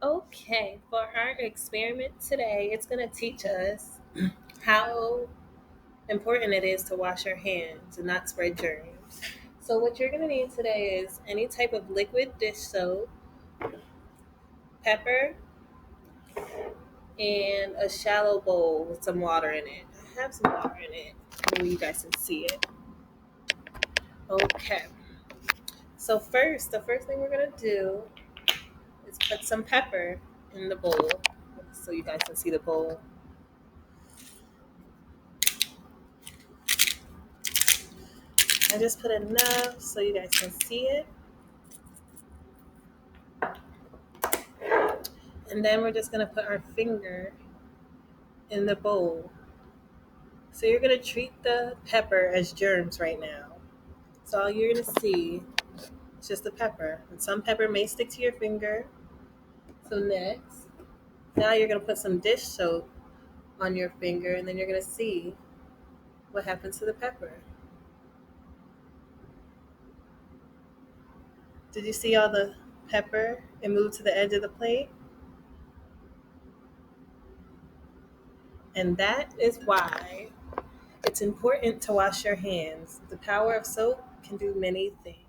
Okay, for our experiment today, it's going to teach us how important it is to wash your hands and not spread germs. So, what you're going to need today is any type of liquid dish soap, pepper, and a shallow bowl with some water in it. I have some water in it. Maybe you guys can see it. Okay, so the first thing we're going to do is put some pepper in the bowl so you guys can see the bowl. I just put enough so you guys can see it. And then we're just going to put our finger in the bowl. So you're going to treat the pepper as germs right now. So all you're going to see is just the pepper. And some pepper may stick to your finger. So next, now you're going to put some dish soap on your finger and then you're going to see what happens to the pepper. Did you see all the pepper? It moved to the edge of the plate. And that is why it's important to wash your hands. The power of soap can do many things.